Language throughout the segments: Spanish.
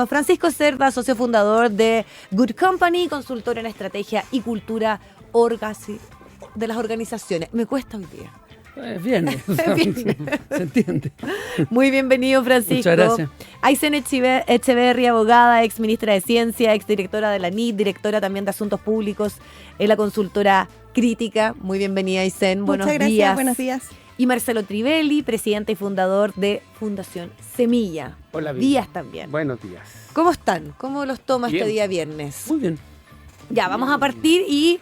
Francisco Cerda, socio fundador de Good Company, consultor en estrategia y cultura de las organizaciones. Me cuesta hoy día. Bien, se entiende. Muy bienvenido, Francisco. Muchas gracias. Aysén Echeverri, abogada, ex ministra de Ciencia, ex directora de la NIT, directora también de Asuntos Públicos en la consultora Crítica. Muy bienvenida, Aysén. Muchas gracias, buenos días. Y Marcelo Trivelli, presidente y fundador de Fundación Semilla. Hola, bien. Días también. Buenos días. ¿Cómo están? ¿Cómo los toma Bien. este día viernes? Muy bien. Ya, vamos a partir y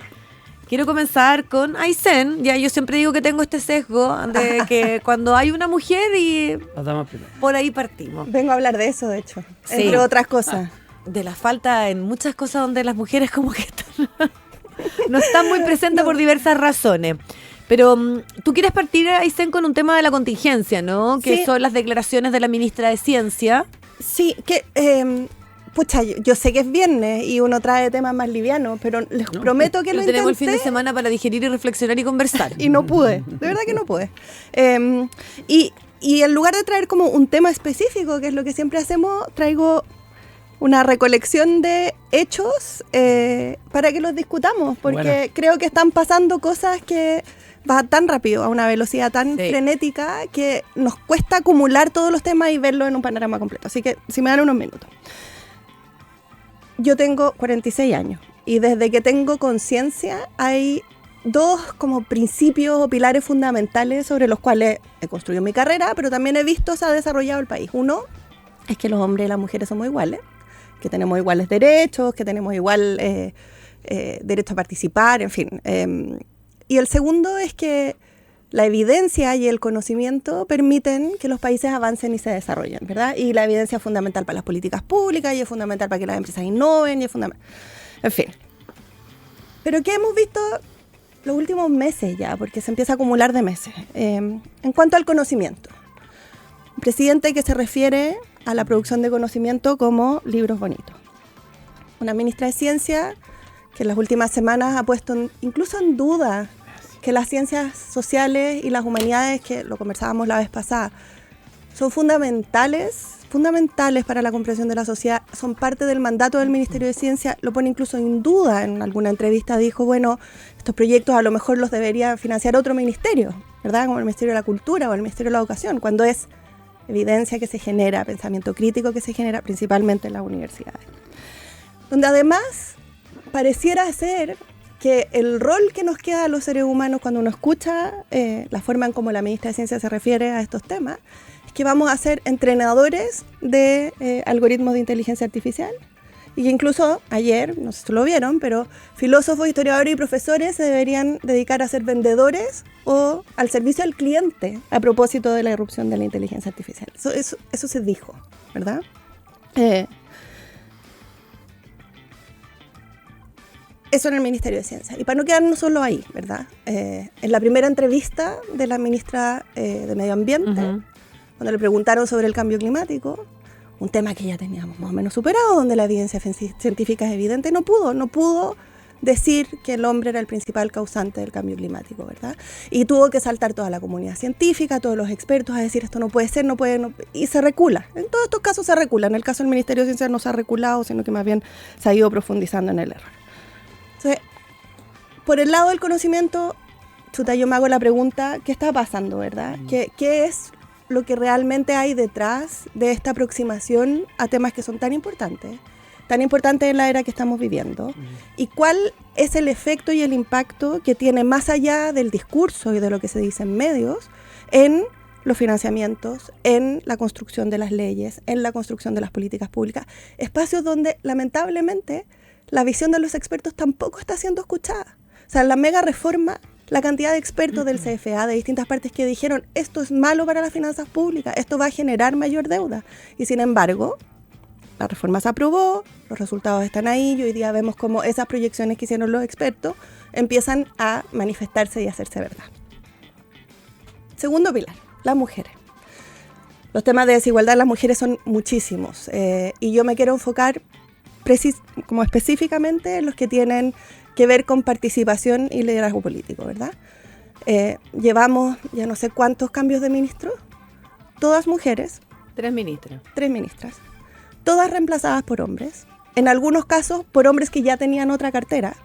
quiero comenzar con Aysén. Ya, yo siempre digo que tengo este sesgo de que cuando hay una mujer y Las damas primero. por ahí partimos. Vengo a hablar de eso, de hecho, Sí. entre otras cosas. De la falta en muchas cosas donde las mujeres como que no están muy presentes por diversas razones. Pero tú quieres partir, Aysén, con un tema de la contingencia, ¿no? Que Sí. son las declaraciones de la ministra de Ciencia. Sí, que, pucha, yo sé que es viernes y uno trae temas más livianos, pero les prometo que Pero lo tenemos el fin de intenté semana para digerir y reflexionar y conversar. y no pude, de verdad que no pude. Y en lugar de traer como un tema específico, que es lo que siempre hacemos, traigo una recolección de hechos para que los discutamos, porque Buena. creo que están pasando cosas que va tan rápido, a una velocidad tan Sí. frenética, que nos cuesta acumular todos los temas y verlo en un panorama completo. Así que, si me dan unos minutos. Yo tengo 46 años y desde que tengo conciencia hay dos como principios o pilares fundamentales sobre los cuales he construido mi carrera, pero también he visto se ha desarrollado el país. Uno es que los hombres y las mujeres somos iguales, que tenemos iguales derechos, que tenemos igual derecho a participar, en fin. Y el segundo es que la evidencia y el conocimiento permiten que los países avancen y se desarrollen, ¿verdad? Y la evidencia es fundamental para las políticas públicas y es fundamental para que las empresas innoven y es fundamental. En fin. Pero ¿qué hemos visto los últimos meses ya? Porque se empieza a acumular de meses. En cuanto al conocimiento. Un presidente que se refiere a la producción de conocimiento como libros bonitos. Una ministra de Ciencia que en las últimas semanas ha puesto incluso en duda que las ciencias sociales y las humanidades, que lo conversábamos la vez pasada, son fundamentales para la comprensión de la sociedad, son parte del mandato del Ministerio de Ciencia, lo pone incluso en duda. En alguna entrevista dijo, bueno, estos proyectos a lo mejor los debería financiar otro ministerio, ¿verdad? Como el Ministerio de la Cultura o el Ministerio de la Educación, cuando es evidencia que se genera, pensamiento crítico que se genera principalmente en las universidades. Donde además pareciera ser que el rol que nos queda a los seres humanos cuando uno escucha la forma en cómo la ministra de Ciencia se refiere a estos temas, es que vamos a ser entrenadores de algoritmos de inteligencia artificial. Y que incluso ayer, no sé si lo vieron, pero filósofos, historiadores y profesores se deberían dedicar a ser vendedores o al servicio al cliente a propósito de la irrupción de la inteligencia artificial. Eso se dijo, ¿verdad? Eso en el Ministerio de Ciencia. Y para no quedarnos solo ahí, ¿verdad? En la primera entrevista de la ministra de Medio Ambiente, cuando le preguntaron sobre el cambio climático, un tema que ya teníamos más o menos superado, donde la evidencia científica es evidente, no pudo decir que el hombre era el principal causante del cambio climático, ¿verdad? Y tuvo que saltar toda la comunidad científica, todos los expertos a decir esto no puede ser, y se recula. En todos estos casos se recula. En el caso del Ministerio de Ciencia no se ha reculado, sino que más bien se ha ido profundizando en el error. Entonces, por el lado del conocimiento, chuta, yo me hago la pregunta, ¿qué está pasando, verdad? ¿Qué es lo que realmente hay detrás de esta aproximación a temas que son tan importantes en la era que estamos viviendo? ¿Y cuál es el efecto y el impacto que tiene más allá del discurso y de lo que se dice en medios en los financiamientos, en la construcción de las leyes, en la construcción de las políticas públicas? Espacios donde, lamentablemente, la visión de los expertos tampoco está siendo escuchada. O sea, la mega reforma, la cantidad de expertos del CFA de distintas partes que dijeron esto es malo para las finanzas públicas, esto va a generar mayor deuda. Y sin embargo, la reforma se aprobó, los resultados están ahí y hoy día vemos cómo esas proyecciones que hicieron los expertos empiezan a manifestarse y a hacerse verdad. Segundo pilar, las mujeres. Los temas de desigualdad en las mujeres son muchísimos y yo me quiero enfocar como específicamente en los que tienen que ver con participación y liderazgo político, ¿verdad? Llevamos ya no sé cuántos cambios de ministros, todas mujeres. 3 ministras. 3 ministras. todas reemplazadas por hombres, en algunos casos por hombres que ya tenían otra cartera.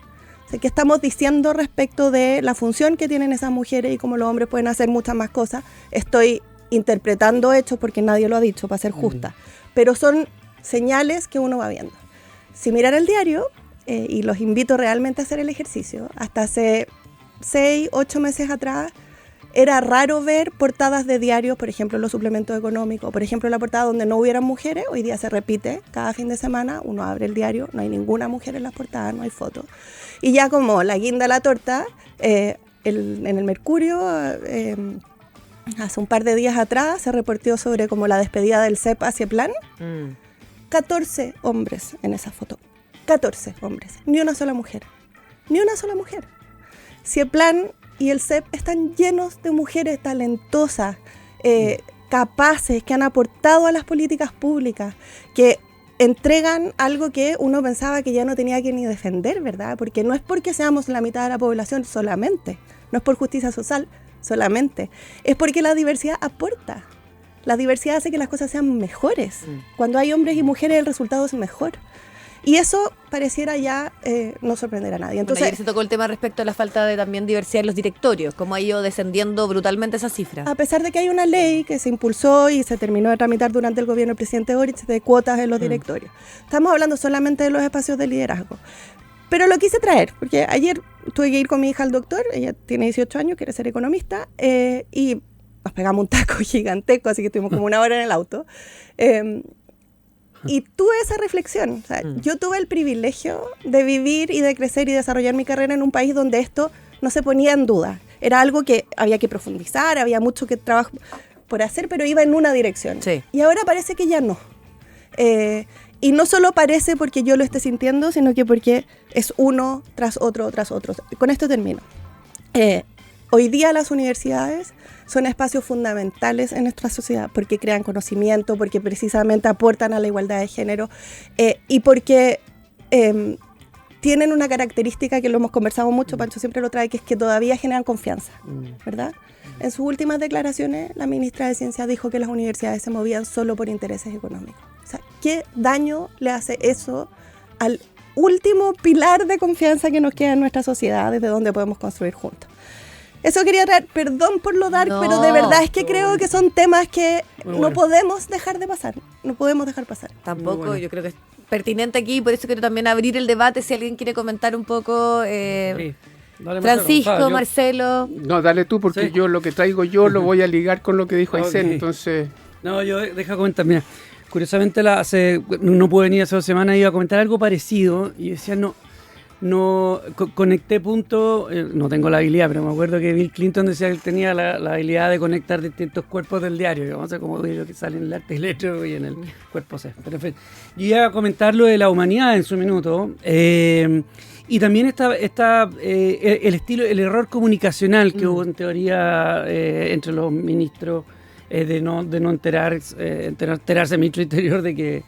O sea, ¿qué estamos diciendo respecto de la función que tienen esas mujeres y cómo los hombres pueden hacer muchas más cosas? Estoy interpretando hechos porque nadie lo ha dicho, para ser justa, pero son señales que uno va viendo. Si miran el diario, y los invito realmente a hacer el ejercicio, hasta hace 6, 8 meses atrás, era raro ver portadas de diarios, por ejemplo, los suplementos económicos, por ejemplo, la portada donde no hubieran mujeres. Hoy día se repite, cada fin de semana uno abre el diario, no hay ninguna mujer en las portadas, no hay fotos. Y ya como la guinda a la torta, en el Mercurio, hace un par de días atrás, se reportó sobre como la despedida del CEP hacia Plan. 14 hombres en esa foto, 14 hombres, ni una sola mujer, ni una sola mujer. Cieplan y el CEP están llenos de mujeres talentosas, capaces, que han aportado a las políticas públicas, que entregan algo que uno pensaba que ya no tenía que ni defender, ¿verdad? Porque no es porque seamos la mitad de la población solamente, no es por justicia social solamente, es porque la diversidad aporta. La diversidad hace que las cosas sean mejores. Cuando hay hombres y mujeres, el resultado es mejor. Y eso pareciera ya no sorprender a nadie. Entonces, ayer se tocó el tema respecto a la falta de también diversidad en los directorios, cómo ha ido descendiendo brutalmente esa cifra. A pesar de que hay una ley que se impulsó y se terminó de tramitar durante el gobierno del presidente Boric de cuotas en los directorios. Estamos hablando solamente de los espacios de liderazgo. Pero lo quise traer, porque ayer tuve que ir con mi hija al doctor, ella tiene 18 años, quiere ser economista, y nos pegamos un taco gigantesco, así que estuvimos como 1 hora en el auto. Y tuve esa reflexión. O sea, yo tuve el privilegio de vivir y de crecer y desarrollar mi carrera en un país donde esto no se ponía en duda. Era algo que había que profundizar, había mucho que trabajo por hacer, pero iba en una dirección. Sí. Y ahora parece que ya no. Y no solo parece porque yo lo esté sintiendo, sino que porque es uno tras otro, tras otro. Con esto termino. Hoy día las universidades son espacios fundamentales en nuestra sociedad porque crean conocimiento, porque precisamente aportan a la igualdad de género y porque tienen una característica que lo hemos conversado mucho, Pancho siempre lo trae, que es que todavía generan confianza, ¿verdad? En sus últimas declaraciones, la ministra de Ciencia dijo que las universidades se movían solo por intereses económicos. O sea, ¿qué daño le hace eso al último pilar de confianza que nos queda en nuestra sociedad, desde donde podemos construir juntos? Eso quería traer, perdón por lo dark, pero de verdad es que creo que son temas que no podemos dejar de pasar, no podemos dejar pasar. Tampoco, yo creo que es pertinente aquí, por eso quiero también abrir el debate, si alguien quiere comentar un poco, Sí. Dale, Francisco, Marcelo. No, dale tú, porque Sí. yo lo que traigo yo lo voy a ligar con lo que dijo Aysén, Ok. entonces... No, yo deja comentar, mira, curiosamente no pude venir hace 2 semanas, iba a comentar algo parecido y decía, conecté puntos, no tengo la habilidad, pero me acuerdo que Bill Clinton decía que él tenía la habilidad de conectar distintos cuerpos del diario, vamos a ver cómo lo que sale en el arte eléctrico y en el cuerpo C. Pero en fin, yo iba a comentar lo de la humanidad en su minuto, y también el error comunicacional que hubo en teoría entre los ministros de no enterarse en mi interior de que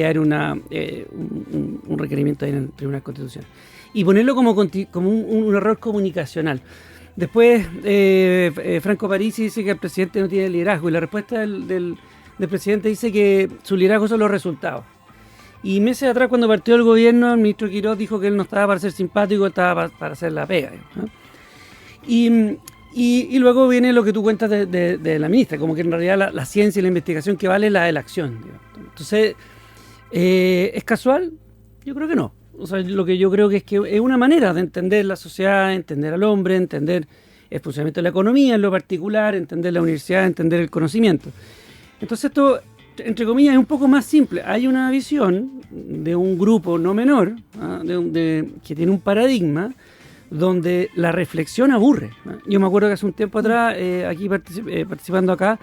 era un requerimiento en el Tribunal Constitucional. Y ponerlo como un error comunicacional. Después, Franco Parisi dice que el presidente no tiene liderazgo, y la respuesta del presidente dice que su liderazgo son los resultados. Y meses atrás, cuando partió el gobierno, el ministro Quirós dijo que él no estaba para ser simpático, él estaba para hacer la pega, ¿no? Y luego viene lo que tú cuentas de la ministra, como que en realidad la ciencia y la investigación que vale es la de la acción, digamos. Entonces, ¿es casual? Yo creo que no. O sea, lo que yo creo que es una manera de entender la sociedad, entender al hombre, entender el funcionamiento de la economía en lo particular, entender la universidad, entender el conocimiento. Entonces esto, entre comillas, es un poco más simple. Hay una visión de un grupo no menor, que tiene un paradigma donde la reflexión aburre, ¿no? Yo me acuerdo que hace un tiempo atrás, aquí participando acá,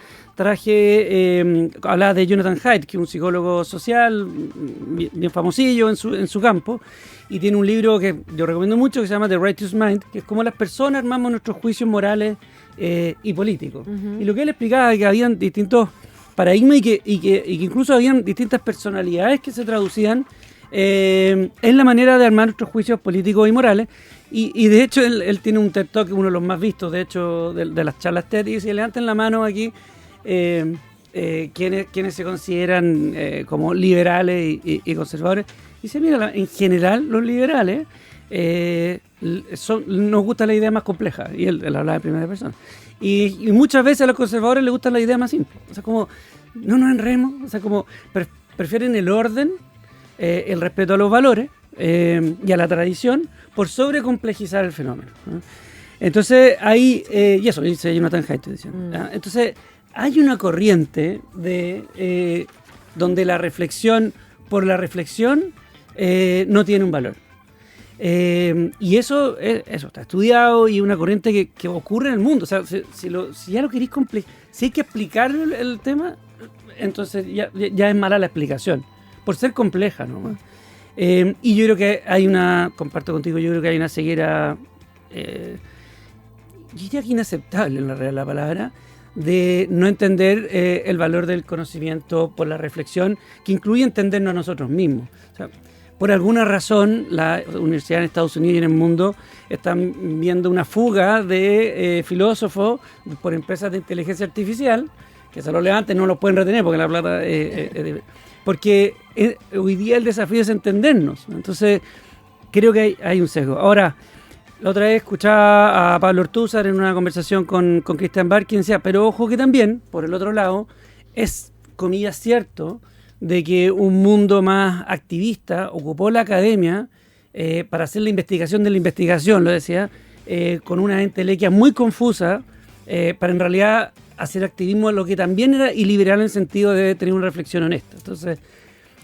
hablaba de Jonathan Haidt, que es un psicólogo social bien famosillo en su campo, y tiene un libro que yo recomiendo mucho que se llama The Righteous Mind, que es cómo las personas armamos nuestros juicios morales y políticos. Y lo que él explicaba es que habían distintos paradigmas y que incluso habían distintas personalidades que se traducían en la manera de armar nuestros juicios políticos y morales. Y de hecho él tiene un TED Talk, uno de los más vistos de hecho de las charlas TED, y dice: levanten la mano aquí quienes se consideran como liberales y conservadores. Dice, mira, en general los liberales nos gusta la idea más compleja, y él hablaba de primera persona. Y muchas veces a los conservadores les gusta la idea más simple. O sea, como no nos enredemos, o sea, como prefieren el orden, el respeto a los valores y a la tradición por sobrecomplejizar el fenómeno, ¿no? Entonces, ahí, y eso dice Jonathan Haidt, entonces, hay una corriente donde la reflexión por la reflexión no tiene un valor. Y eso está estudiado y una corriente que ocurre en el mundo. O sea, si ya lo queréis si hay que explicar el tema, entonces ya es mala la explicación, por ser compleja, ¿no? Y yo creo que comparto contigo, yo creo que hay una ceguera, yo diría que inaceptable en la realidad de la palabra, de no entender el valor del conocimiento por la reflexión, que incluye entendernos a nosotros mismos. O sea, por alguna razón, la universidad en Estados Unidos y en el mundo están viendo una fuga de filósofos por empresas de inteligencia artificial, que se lo levanten, no los pueden retener porque la plata porque hoy día el desafío es entendernos. Entonces, creo que hay un sesgo. Ahora, la otra vez escuchaba a Pablo Ortúzar en una conversación con Christian Barr, quien decía, pero ojo que también, por el otro lado, es, comillas, cierto, de que un mundo más activista ocupó la academia para hacer la investigación de la investigación, lo decía, con una entelequia muy confusa, para en realidad hacer activismo, lo que también era iliberal en el sentido de tener una reflexión honesta. Entonces,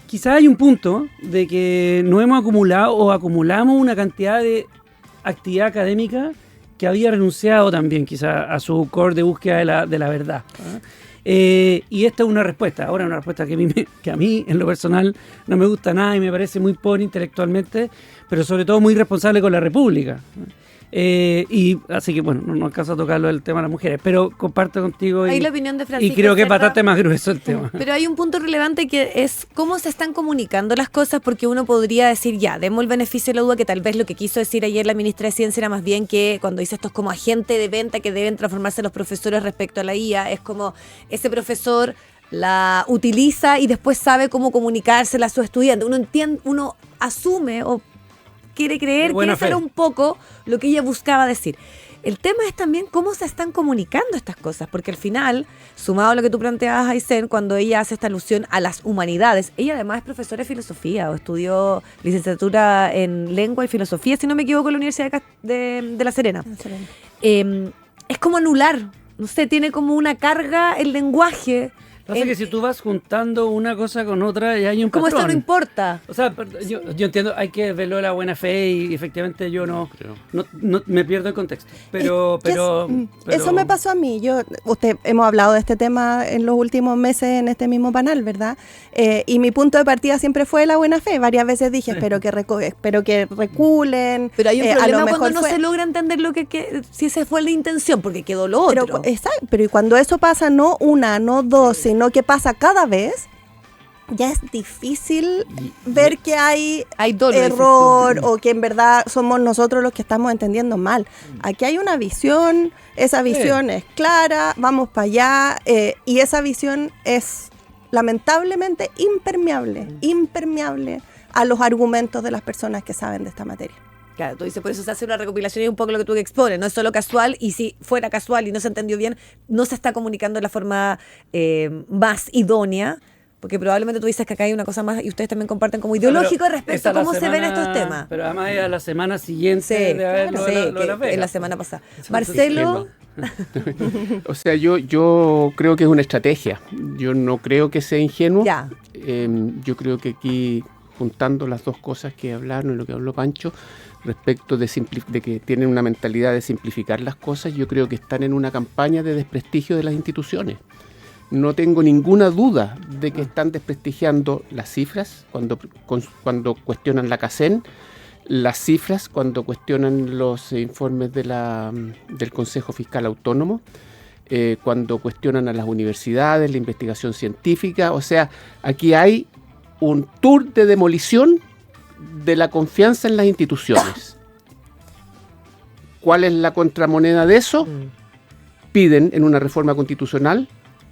quizás hay un punto de que no hemos acumulado o acumulamos una cantidad de actividad académica que había renunciado también quizás a su core de búsqueda de la verdad, ¿no? Y esta es una respuesta, ahora una respuesta que a mí en lo personal no me gusta nada y me parece muy pobre intelectualmente, pero sobre todo muy irresponsable con la República, ¿no? Y así que bueno, no alcanzo a tocarlo del tema de las mujeres, pero comparto contigo ahí la opinión de Francisco, y creo que es bastante más grueso el tema. Pero hay un punto relevante que es cómo se están comunicando las cosas, porque uno podría decir, ya, demos el beneficio de la duda, que tal vez lo que quiso decir ayer la ministra de Ciencia era más bien que cuando dice esto es como agente de venta que deben transformarse los profesores respecto a la IA, es como ese profesor la utiliza y después sabe cómo comunicársela a su estudiante. Uno asume o quiere creer que eso era un poco lo que ella buscaba decir. El tema es también cómo se están comunicando estas cosas, porque al final, sumado a lo que tú planteabas, Aysén, cuando ella hace esta alusión a las humanidades, ella además es profesora de filosofía o estudió licenciatura en lengua y filosofía, si no me equivoco, en la Universidad de La Serena. Es como anular, no sé, tiene como una carga el lenguaje. Pasa que si tú vas juntando una cosa con otra, ya hay un patrón. Como esto no importa. O sea, yo entiendo, hay que verlo de la buena fe y efectivamente yo no me pierdo el contexto. Pero eso me pasó a mí. Hemos hablado de este tema en los últimos meses en este mismo panel, ¿verdad? Y mi punto de partida siempre fue la buena fe. Varias veces dije, espero que reculen. Pero hay un problema cuando no se logra entender lo que si esa fue la intención, porque quedó lo otro. Pero y cuando eso pasa, no una, no dos, sino que pasa cada vez, ya es difícil ver que hay error o que en verdad somos nosotros los que estamos entendiendo mal. Aquí hay una visión, esa visión es clara, vamos para allá, y esa visión es lamentablemente impermeable a los argumentos de las personas que saben de esta materia. Claro, tú dices, por eso se hace una recopilación y un poco lo que tú expones, no es solo casual, y si fuera casual y no se entendió bien, no se está comunicando de la forma más idónea, porque probablemente tú dices que acá hay una cosa más, y ustedes también comparten como ideológico respecto a cómo se ven estos temas. Pero además es a la semana siguiente de haberlo lo de la Vega. En la semana pasada. Marcelo... O sea, yo creo que es una estrategia, yo no creo que sea ingenuo. Ya. Yo creo que aquí, juntando las dos cosas que hablaron y lo que habló Pancho, respecto de que tienen una mentalidad de simplificar las cosas, yo creo que están en una campaña de desprestigio de las instituciones. No tengo ninguna duda de que están desprestigiando las cifras cuando cuestionan la CACEN, las cifras cuando cuestionan los informes del Consejo Fiscal Autónomo, cuando cuestionan a las universidades, la investigación científica. O sea, aquí hay un tour de demolición de la confianza en las instituciones. ¿Cuál es la contramoneda de eso? Piden en una reforma constitucional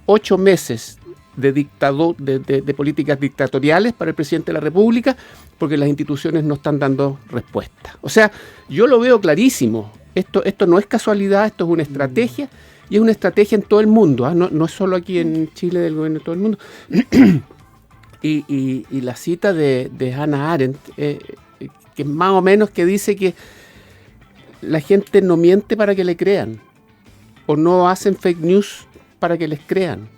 8 meses de políticas dictatoriales para el presidente de la República, porque las instituciones no están dando respuesta. O sea, yo lo veo clarísimo. Esto no es casualidad, esto es una estrategia, y es una estrategia en todo el mundo, ¿eh? No es solo aquí en Chile del gobierno de todo el mundo. y la cita de Hannah Arendt, que más o menos que dice que la gente no miente para que le crean, o no hacen fake news para que les crean.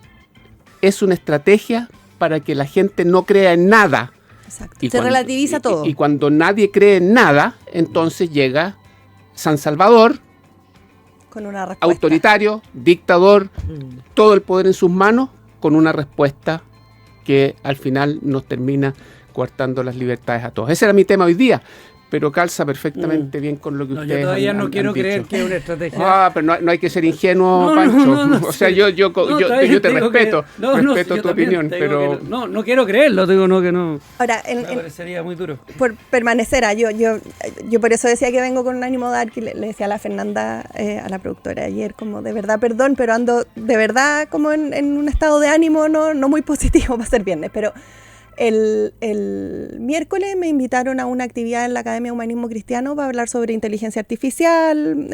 Es una estrategia para que la gente no crea en nada. Exacto. Se relativiza todo. Y cuando nadie cree en nada, entonces llega San Salvador, Con una respuesta. autoritario, dictador, todo el poder en sus manos, con una respuesta que al final nos termina coartando las libertades a todos. Ese era mi tema hoy día, pero calza perfectamente bien con lo que ustedes yo todavía han no quiero dicho. creer que es una estrategia. Pero no hay que ser ingenuo, No, Pancho. no, O sea, yo te respeto, respeto yo tu también opinión, te pero... digo que no quiero creerlo, digo que no. Ahora, Me parecería muy duro. por permanecer, yo por eso decía que vengo con un ánimo de que le decía a la Fernanda, a la productora ayer, como de verdad, perdón, pero ando de verdad como en un estado de ánimo no muy positivo para ser viernes, pero el miércoles me invitaron a una actividad en la Academia de Humanismo Cristiano para hablar sobre inteligencia artificial,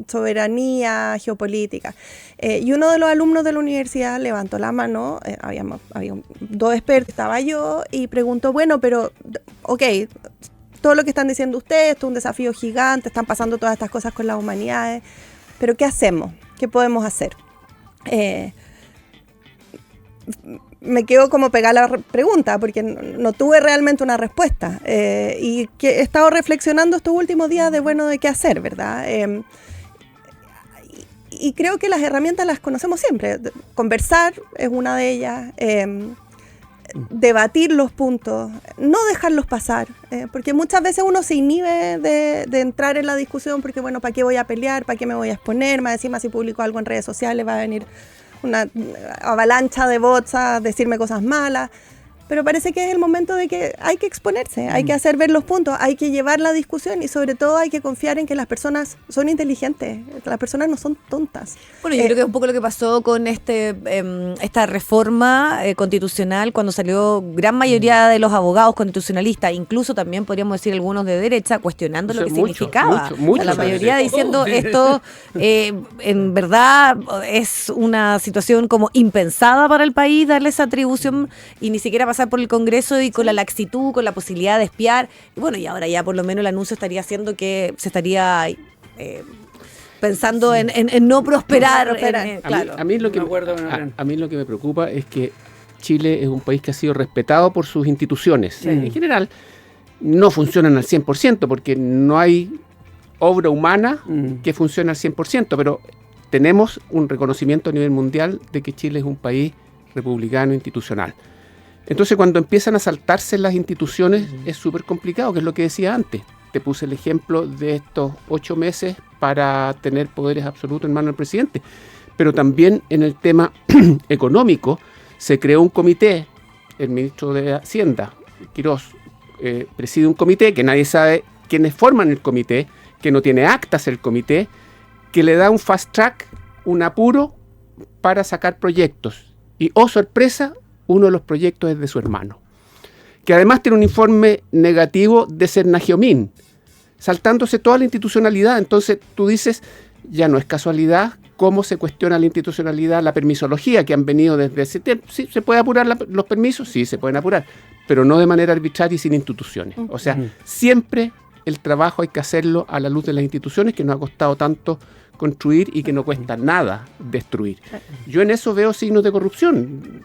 soberanía, geopolítica. Y uno de los alumnos de la universidad levantó la mano, había dos expertos, estaba yo, y preguntó, bueno, pero, ok, todo lo que están diciendo ustedes, esto es un desafío gigante, están pasando todas estas cosas con las humanidades, pero ¿qué hacemos? ¿Qué podemos hacer? Me quedo como pegada la pregunta porque no tuve realmente una respuesta y que he estado reflexionando estos últimos días de qué hacer, ¿verdad? Y creo que las herramientas las conocemos siempre. Conversar es una de ellas, debatir los puntos, no dejarlos pasar, porque muchas veces uno se inhibe de entrar en la discusión porque, bueno, ¿para qué voy a pelear? ¿Para qué me voy a exponer? Más encima si publico algo en redes sociales va a venir una avalancha de bots a decirme cosas malas, pero parece que es el momento de que hay que exponerse, hay que hacer ver los puntos, hay que llevar la discusión y sobre todo hay que confiar en que las personas son inteligentes, las personas no son tontas. Bueno, yo creo que es un poco lo que pasó con esta reforma constitucional cuando salió gran mayoría de los abogados constitucionalistas, incluso también podríamos decir algunos de derecha, cuestionando lo que significaba. La mayoría diciendo esto en verdad es una situación como impensada para el país, darle esa atribución y ni siquiera pasar por el Congreso y con la laxitud, con la posibilidad de espiar. Y bueno, y ahora ya por lo menos el anuncio estaría haciendo que se estaría pensando en no prosperar. Claro. A mí lo que me preocupa es que Chile es un país que ha sido respetado por sus instituciones. Sí. En general, no funcionan al 100% porque no hay obra humana que funcione al 100%, pero tenemos un reconocimiento a nivel mundial de que Chile es un país republicano institucional. Entonces, cuando empiezan a saltarse las instituciones, es súper complicado, que es lo que decía antes. Te puse el ejemplo de estos 8 meses para tener poderes absolutos en manos del presidente. Pero también en el tema económico se creó un comité, el ministro de Hacienda, Quirós, preside un comité que nadie sabe quiénes forman el comité, que no tiene actas el comité, que le da un fast track, un apuro para sacar proyectos. Y, oh sorpresa, uno de los proyectos es de su hermano, que además tiene un informe negativo de Cernagiomín, saltándose toda la institucionalidad. Entonces tú dices, ya no es casualidad cómo se cuestiona la institucionalidad, la permisología que han venido desde ese tiempo. ¿Sí se puede apurar los permisos? Sí, se pueden apurar, pero no de manera arbitraria y sin instituciones. O sea, siempre el trabajo hay que hacerlo a la luz de las instituciones, que nos ha costado tanto construir y que no cuesta nada destruir. Yo en eso veo signos de corrupción.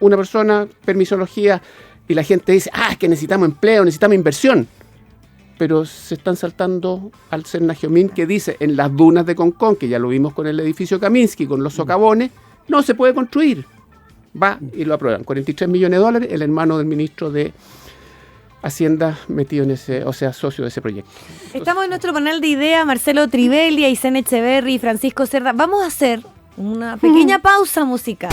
Una persona, permisología, y la gente dice, es que necesitamos empleo, necesitamos inversión. Pero se están saltando al Cernagiomín que dice, en las dunas de Concón, que ya lo vimos con el edificio Kaminsky, con los socavones, no se puede construir. Va y lo aprueban. 43 millones de dólares, el hermano del ministro de Hacienda metido en ese, o sea, socio de ese proyecto. Estamos en nuestro panel de ideas, Marcelo Trivelli, Aysén Echeverri y Francisco Cerda. Vamos a hacer una pequeña pausa musical.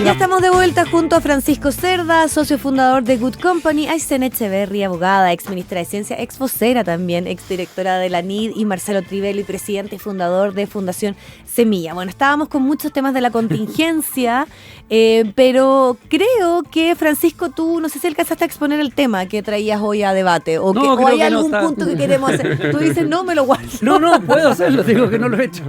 Ya estamos de vuelta junto a Francisco Cerda, socio fundador de Good Company, Aysén Echeverri, abogada, ex ministra de Ciencia, ex vocera también, ex directora de la NID, y Marcelo Trivelli, presidente y fundador de Fundación Semilla. Bueno, estábamos con muchos temas de la contingencia, pero creo que, Francisco, tú no sé si alcanzaste a exponer el tema que traías hoy a debate, o, No, o hay creo que no algún está. punto que queremos hacer. Tú dices, no, me lo guardo. No, puedo hacerlo, digo que no lo he hecho.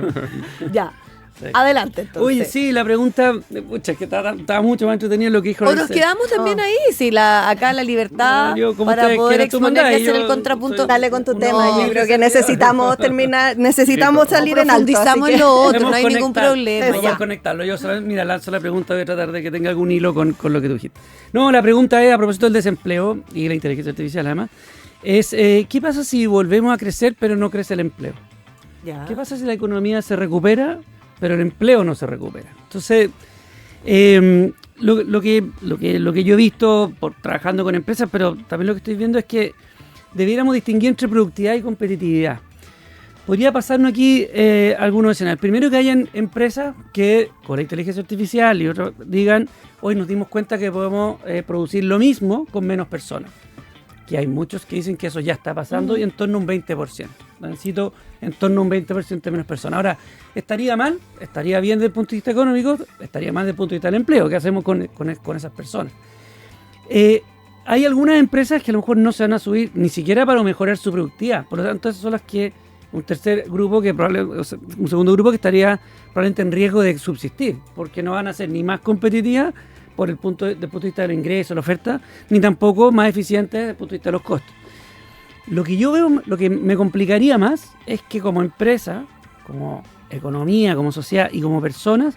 Ya. Sí. Adelante, entonces. Oye, sí, la pregunta, pucha, es que estaba mucho más entretenido lo que dijo. O nos quedamos también ahí, si acá la libertad, No, yo, como para ustedes poder quieran, tú exponer y mandás, hacer yo el contrapunto. soy- Dale con tu No, tema. Yo creo que necesitamos terminar, necesitamos salir en alto. así Profundizamos que- en lo otro, Podemos no hay ningún conectar, problema. Podemos Ya. conectarlo. Yo solamente, mira, lanzo la pregunta, voy a tratar de que tenga algún hilo con lo que tú dijiste. No, la pregunta es, a propósito del desempleo y la inteligencia artificial además, es ¿qué pasa si volvemos a crecer pero no crece el empleo? Ya. ¿Qué pasa si la economía se recupera pero el empleo no se recupera? Entonces, lo que yo he visto trabajando con empresas, pero también lo que estoy viendo es que debiéramos distinguir entre productividad y competitividad. Podría pasarnos aquí algunos escenarios. Primero, que hayan empresas que con la inteligencia artificial y otros digan, hoy nos dimos cuenta que podemos producir lo mismo con menos personas. Que hay muchos que dicen que eso ya está pasando y en torno a un 20%. Necesito en torno a un 20% de menos personas. Ahora, ¿estaría mal? ¿Estaría bien desde el punto de vista económico? ¿Estaría mal desde el punto de vista del empleo? ¿Qué hacemos con esas personas? Hay algunas empresas que a lo mejor no se van a subir ni siquiera para mejorar su productividad. Por lo tanto, esas son las que un tercer grupo un segundo grupo que estaría probablemente en riesgo de subsistir, porque no van a ser ni más competitivas desde el punto de vista del ingreso, la oferta, ni tampoco más eficientes desde el punto de vista de los costos. Lo que yo veo, lo que me complicaría más es que como empresa, como economía, como sociedad y como personas,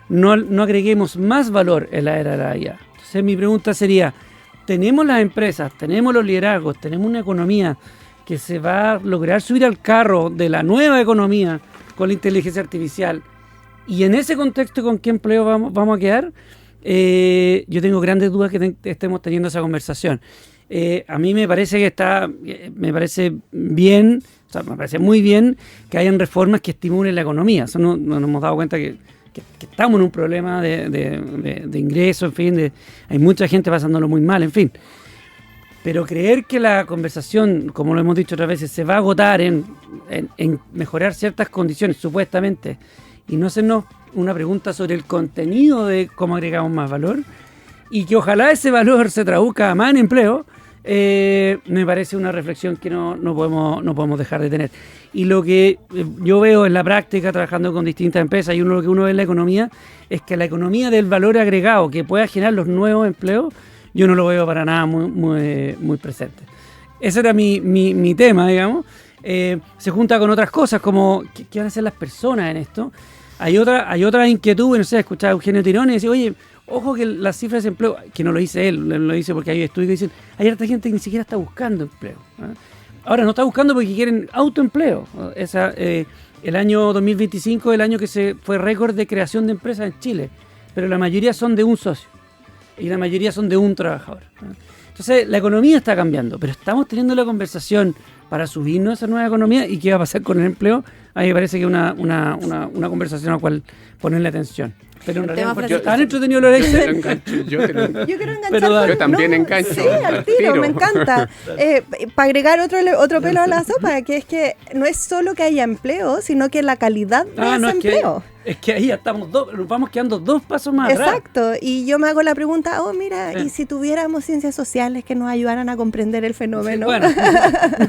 no agreguemos más valor en la era de la IA. Entonces mi pregunta sería, ¿tenemos las empresas, tenemos los liderazgos, tenemos una economía que se va a lograr subir al carro de la nueva economía con la inteligencia artificial? Y en ese contexto, ¿con qué empleo vamos a quedar? Yo tengo grandes dudas que estemos teniendo esa conversación. A mí me parece me parece bien, o sea, me parece muy bien que hayan reformas que estimulen la economía. Eso no nos hemos dado cuenta que estamos en un problema de ingresos, en fin, hay mucha gente pasándolo muy mal, en fin. Pero creer que la conversación, como lo hemos dicho otras veces, se va a agotar en mejorar ciertas condiciones, supuestamente, y no hacernos una pregunta sobre el contenido de cómo agregamos más valor, y que ojalá ese valor se traduzca más en empleo, me parece una reflexión que no podemos dejar de tener. Y lo que yo veo en la práctica, trabajando con distintas empresas, y lo que uno ve en la economía, es que la economía del valor agregado que pueda generar los nuevos empleos, yo no lo veo para nada muy presente. Ese era mi tema, digamos. Se junta con otras cosas, como ¿qué van a hacer las personas en esto? Hay otra inquietud, no sé, escuchaba a Eugenio Tirone y decía, oye, ojo que las cifras de empleo, que no lo dice él, lo dice porque hay estudios que dicen, hay harta gente que ni siquiera está buscando empleo. Ahora, no está buscando porque quieren autoempleo. El año 2025 es el año que fue récord de creación de empresas en Chile, pero la mayoría son de un socio y la mayoría son de un trabajador. Entonces, la economía está cambiando, pero estamos teniendo la conversación para subirnos a esa nueva economía y qué va a pasar con el empleo. A mí me parece que es una conversación a la cual ponerle atención. Pero en realidad, ¿han entretenido los Excel? Yo quiero enganchar. Pero yo también engancho. Sí, al tiro, me encanta. Para agregar otro pelo a la sopa, que es que no es solo que haya empleo, sino que la calidad de ese empleo. Es que ahí ya estamos nos vamos quedando dos pasos más atrás. Exacto, y yo me hago la pregunta, mira, ¿y si tuviéramos ciencias sociales que nos ayudaran a comprender el fenómeno? Sí, bueno,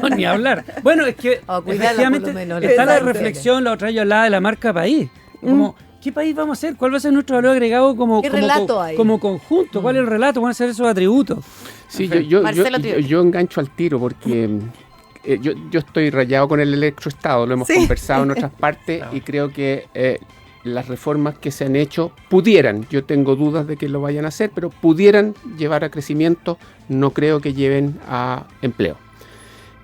no, ni hablar. Bueno, es que efectivamente está la reflexión, la otra yo hablaba de la marca país. Como, ¿qué país vamos a ser? ¿Cuál va a ser nuestro valor agregado como conjunto? ¿Cuál es el relato? ¿Cuáles van a ser esos atributos? Sí, yo engancho al tiro porque yo estoy rayado con el electroestado, lo hemos conversado en otras partes y creo que las reformas que se han hecho pudieran, yo tengo dudas de que lo vayan a hacer, pero pudieran llevar a crecimiento, no creo que lleven a empleo.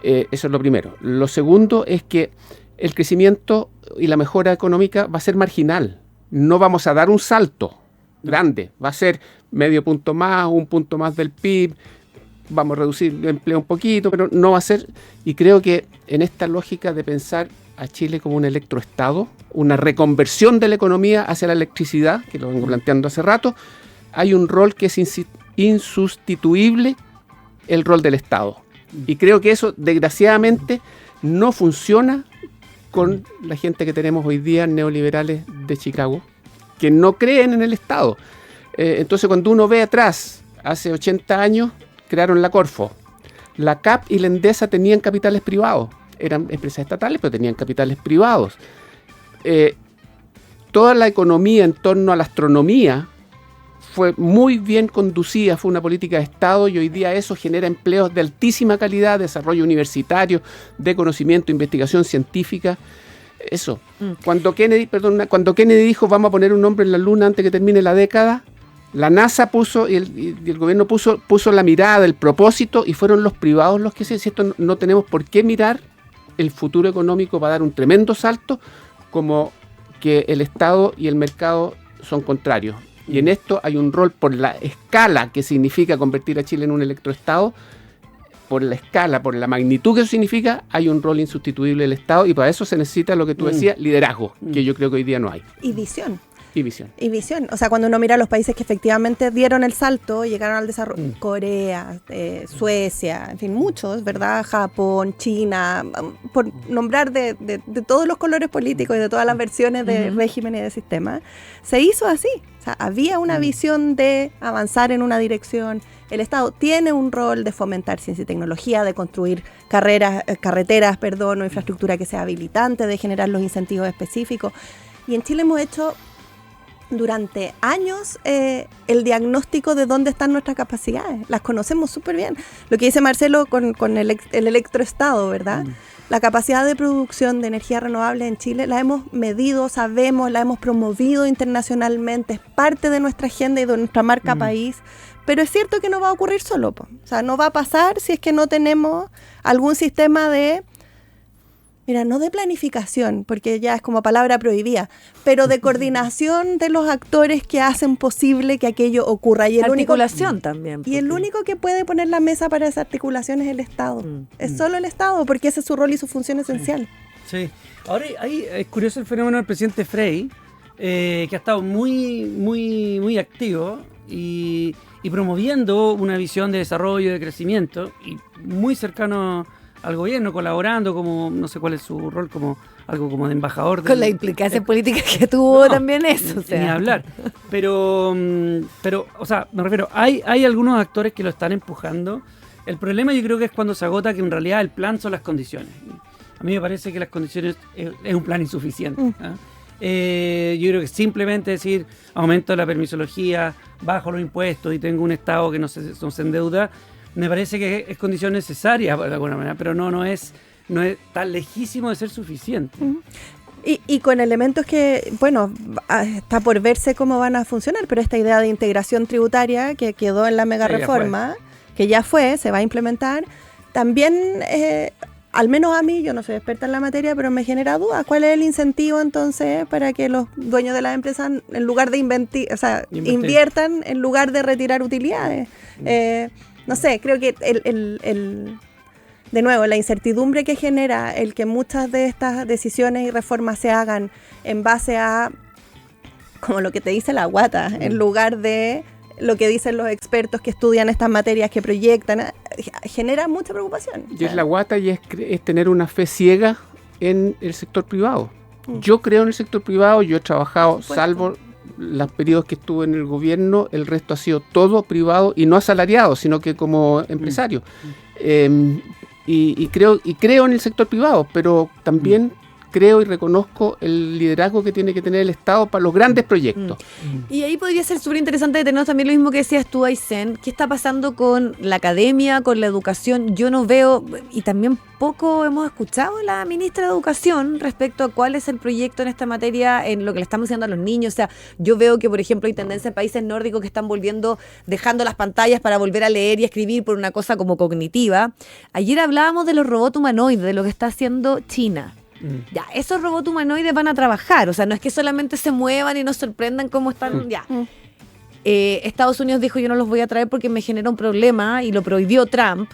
Eso es lo primero. Lo segundo es que el crecimiento y la mejora económica va a ser marginal. No vamos a dar un salto grande, va a ser medio punto más, un punto más del PIB, vamos a reducir el empleo un poquito, pero no va a ser, y creo que en esta lógica de pensar a Chile como un electroestado, una reconversión de la economía hacia la electricidad, que lo vengo planteando hace rato, hay un rol que es insustituible, el rol del Estado. Y creo que eso, desgraciadamente, no funciona con la gente que tenemos hoy día, neoliberales de Chicago, que no creen en el Estado. Entonces, cuando uno ve atrás, hace 80 años, crearon la Corfo. La CAP y la Endesa tenían capitales privados. Eran empresas estatales, pero tenían capitales privados. Toda la economía en torno a la astronomía fue muy bien conducida, fue una política de Estado, y hoy día eso genera empleos de altísima calidad, desarrollo universitario, de conocimiento, investigación científica. Eso. Cuando Kennedy dijo vamos a poner un hombre en la luna antes que termine la década, la NASA puso y el gobierno puso la mirada, el propósito, y fueron los privados los que se decían, esto no tenemos por qué mirar el futuro económico para dar un tremendo salto, como que el Estado y el mercado son contrarios. Y en esto hay un rol por la escala que significa convertir a Chile en un electroestado, por la escala, por la magnitud que eso significa, hay un rol insustituible del Estado, y para eso se necesita lo que tú decías, liderazgo, que yo creo que hoy día no hay. Y visión. Y visión. Y visión. O sea, cuando uno mira a los países que efectivamente dieron el salto, llegaron al desarrollo, Corea, Suecia, en fin, muchos, ¿verdad? Japón, China, por nombrar de todos los colores políticos y de todas las versiones de régimen y de sistema, se hizo así. O sea, había una visión de avanzar en una dirección. El Estado tiene un rol de fomentar ciencia y tecnología, de construir carreteras, o infraestructura que sea habilitante, de generar los incentivos específicos. Y en Chile hemos hecho durante años el diagnóstico de dónde están nuestras capacidades. Las conocemos súper bien. Lo que dice Marcelo con el electroestado, ¿verdad? La capacidad de producción de energía renovable en Chile la hemos medido, sabemos, la hemos promovido internacionalmente, es parte de nuestra agenda y de nuestra marca país. Pero es cierto que no va a ocurrir solo, po. O sea, no va a pasar si es que no tenemos algún sistema de, mira, no de planificación, porque ya es como palabra prohibida, pero de coordinación de los actores que hacen posible que aquello ocurra. Y articulación también. Y el único que puede poner la mesa para esa articulación es el Estado. Es solo el Estado, porque ese es su rol y su función esencial. Sí. Ahora es curioso el fenómeno del presidente Frey, que ha estado muy activo y promoviendo una visión de desarrollo, de crecimiento, y muy cercano al gobierno, colaborando como, no sé cuál es su rol, como algo como de embajador. Con la implicancia política que tuvo también eso. O sea. Ni hablar. Pero, o sea, me refiero, hay algunos actores que lo están empujando. El problema yo creo que es cuando se agota que en realidad el plan son las condiciones. A mí me parece que las condiciones es un plan insuficiente. Yo creo que simplemente decir aumento la permisología, bajo los impuestos y tengo un Estado que no se endeuda, me parece que es condición necesaria de alguna manera, pero no es tan lejísimo de ser suficiente. Y con elementos que, bueno, está por verse cómo van a funcionar, pero esta idea de integración tributaria que quedó en la mega reforma, que ya se va a implementar, también, al menos a mí, yo no soy experta en la materia, pero me genera dudas. ¿Cuál es el incentivo entonces para que los dueños de las empresas, en lugar de inviertan en lugar de retirar utilidades? No sé, creo que de nuevo, la incertidumbre que genera el que muchas de estas decisiones y reformas se hagan en base a, como lo que te dice la guata, en lugar de lo que dicen los expertos que estudian estas materias, que proyectan, genera mucha preocupación. Y es la guata y es tener una fe ciega en el sector privado. Yo creo en el sector privado, yo he trabajado, salvo los periodos que estuve en el gobierno, el resto ha sido todo privado y no asalariado, sino que como empresario. Y creo en el sector privado, pero también creo y reconozco el liderazgo que tiene que tener el Estado para los grandes proyectos. Y ahí podría ser súper interesante detenernos también lo mismo que decías tú, Aysén. ¿Qué está pasando con la academia, con la educación? Yo no veo, y también poco hemos escuchado a la ministra de Educación respecto a cuál es el proyecto en esta materia, en lo que le estamos enseñando a los niños. O sea, yo veo que, por ejemplo, hay tendencia en países nórdicos que están dejando las pantallas para volver a leer y escribir por una cosa como cognitiva. Ayer hablábamos de los robots humanoides, de lo que está haciendo China. Ya, esos robots humanoides van a trabajar, o sea, no es que solamente se muevan y nos sorprendan cómo están, ya. Estados Unidos dijo, yo no los voy a traer porque me genera un problema, y lo prohibió Trump.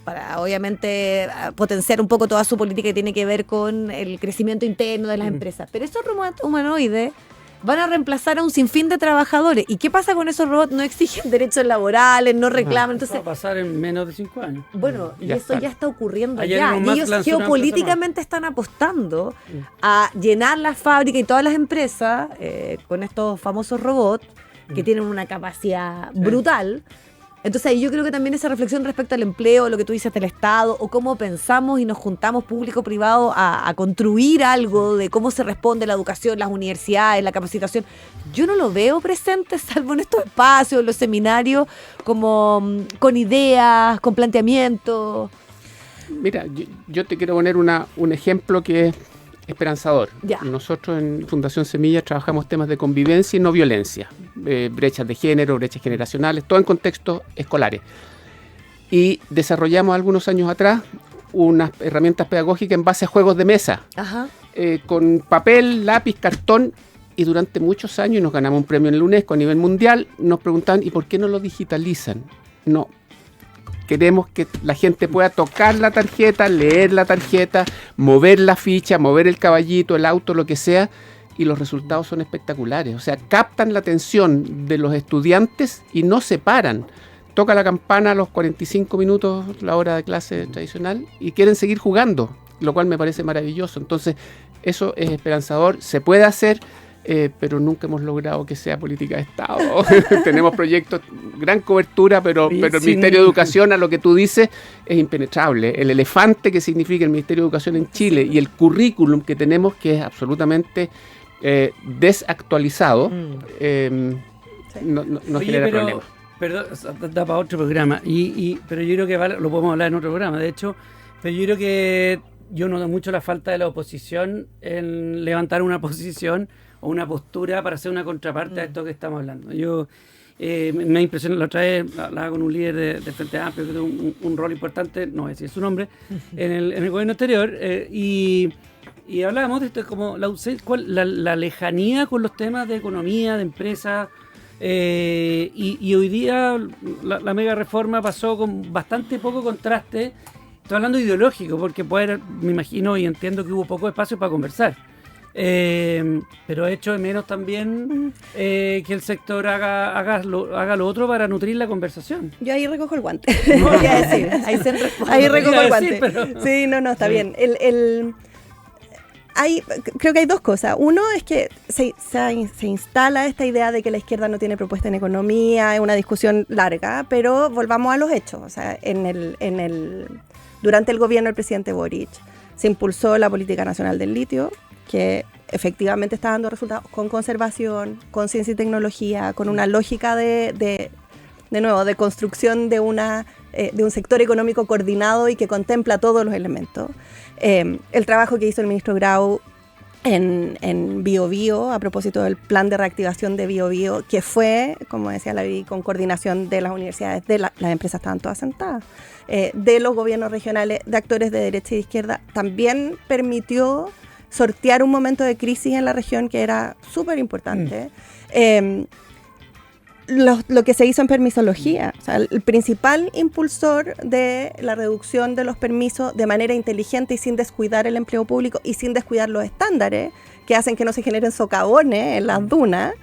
para obviamente potenciar un poco toda su política que tiene que ver con el crecimiento interno de las empresas. Pero esos robots humanoides van a reemplazar a un sinfín de trabajadores. ¿Y qué pasa con esos robots? No exigen derechos laborales, no reclaman. Entonces, va a pasar en menos de 5 años. bueno, y eso ya está ocurriendo Ayer ya. Elon Y Musk ellos lanzó una geopolíticamente están apostando a llenar las fábricas y todas las empresas con estos famosos robots que tienen una capacidad brutal. Entonces yo creo que también esa reflexión respecto al empleo, lo que tú dices del Estado, o cómo pensamos y nos juntamos público-privado a construir algo de cómo se responde la educación, las universidades, la capacitación, yo no lo veo presente, salvo en estos espacios, en los seminarios, como con ideas, con planteamientos. Mira, yo te quiero poner un ejemplo que es esperanzador. Ya. Nosotros en Fundación Semilla trabajamos temas de convivencia y no violencia, brechas de género, brechas generacionales, todo en contextos escolares. Y desarrollamos algunos años atrás unas herramientas pedagógicas en base a juegos de mesa, Ajá. con papel, lápiz, cartón, y durante muchos años, y nos ganamos un premio en la UNESCO a nivel mundial, nos preguntaban, ¿y por qué no lo digitalizan? No. Queremos que la gente pueda tocar la tarjeta, leer la tarjeta, mover la ficha, mover el caballito, el auto, lo que sea, y los resultados son espectaculares. O sea, captan la atención de los estudiantes y no se paran. Toca la campana a los 45 minutos, la hora de clase tradicional, y quieren seguir jugando, lo cual me parece maravilloso. Entonces, eso es esperanzador, se puede hacer, pero nunca hemos logrado que sea política de Estado. Tenemos proyectos, gran cobertura, pero el Ministerio de Educación, a lo que tú dices, es impenetrable. El elefante que significa el Ministerio de Educación en Chile y el currículum que tenemos, que es absolutamente desactualizado, no genera problemas. Perdón, da para otro programa, pero yo creo que lo podemos hablar en otro programa, de hecho, pero yo creo que yo noto mucho la falta de la oposición en levantar una posición o una postura para hacer una contraparte a esto que estamos hablando. Yo me impresionó, la otra vez hablaba con un líder de Frente Amplio que tiene un rol importante, no voy a decir su nombre, en el gobierno anterior, y hablábamos de esto, como la lejanía con los temas de economía, de empresas, y hoy día la mega reforma pasó con bastante poco contraste. Estoy hablando ideológico, porque me imagino y entiendo que hubo poco espacio para conversar. Pero echo de menos también que el sector haga lo otro para nutrir la conversación. Yo ahí recojo el guante. Voy a decir. Ahí recojo el guante. Sí, no, está bien. Creo que hay dos cosas. Uno es que se instala esta idea de que la izquierda no tiene propuesta en economía, es una discusión larga, pero volvamos a los hechos. O sea, durante el gobierno del presidente Boric se impulsó la política nacional del litio, que efectivamente está dando resultados con conservación, con ciencia y tecnología, con una lógica de construcción de un sector económico coordinado y que contempla todos los elementos. El trabajo que hizo el ministro Grau en BioBio, a propósito del plan de reactivación de BioBio, que fue, como decía la Vi, con coordinación de las universidades, las empresas estaban todas sentadas, de los gobiernos regionales, de actores de derecha y de izquierda, también permitió sortear un momento de crisis en la región que era súper importante. Lo que se hizo en permisología, o sea, el principal impulsor de la reducción de los permisos de manera inteligente y sin descuidar el empleo público y sin descuidar los estándares que hacen que no se generen socavones en las dunas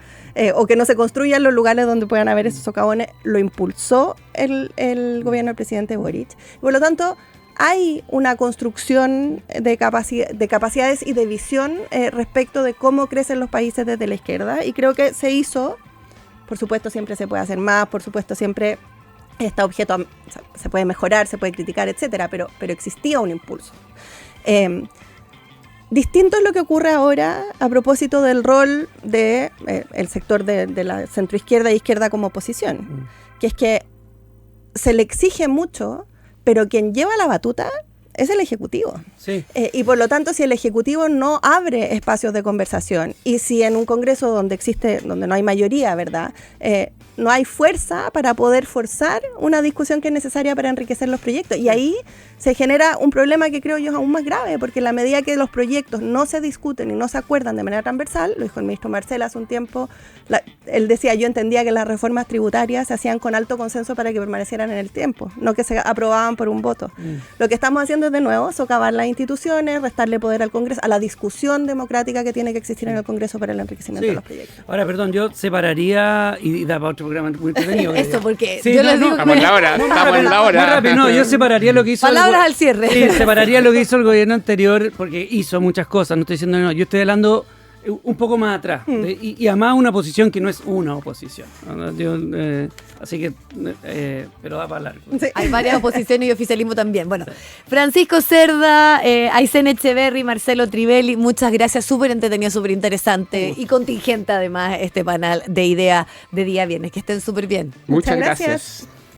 o que no se construyan los lugares donde puedan haber esos socavones, lo impulsó el gobierno del presidente Boric. Por lo tanto, hay una construcción de capacidades y de visión respecto de cómo crecen los países desde la izquierda, y creo que se hizo. Por supuesto, siempre se puede hacer más, por supuesto, siempre está objeto se puede mejorar, se puede criticar, etcétera, pero existía un impulso. Distinto es lo que ocurre ahora a propósito del rol de el sector de la centroizquierda e izquierda como oposición, que es que se le exige mucho, pero quien lleva la batuta es el Ejecutivo. Sí. Y por lo tanto, si el Ejecutivo no abre espacios de conversación y si en un Congreso donde no hay mayoría, ¿verdad?, no hay fuerza para poder forzar una discusión que es necesaria para enriquecer los proyectos. Y ahí se genera un problema que creo yo es aún más grave, porque en la medida que los proyectos no se discuten y no se acuerdan de manera transversal, lo dijo el ministro Marcel hace un tiempo, él decía, yo entendía que las reformas tributarias se hacían con alto consenso para que permanecieran en el tiempo, no que se aprobaban por un voto. Lo que estamos haciendo es de nuevo socavar las instituciones, restarle poder al Congreso, a la discusión democrática que tiene que existir en el Congreso para el enriquecimiento de los proyectos. Ahora, perdón, yo separaría, y da para otro programa muy entretenido. Eso, porque Sí, yo no, les no, digo Estamos en la hora, estamos en la hora. Muy rápido, no, yo separaría lo que hizo... Palabras al cierre. Sí, separaría lo que hizo el gobierno anterior, porque hizo muchas cosas, no estoy diciendo no, yo estoy hablando un poco más atrás, y además una oposición que no es una oposición. ¿No? Así que, pero da para largo. Sí. Hay varias oposiciones y oficialismo también. Bueno, Francisco Cerda, Aysén Echeverry, Marcelo Trivelli, muchas gracias, súper entretenido, súper interesante y contingente además este panel de idea de día viernes. Que estén súper bien. Muchas Muchas gracias.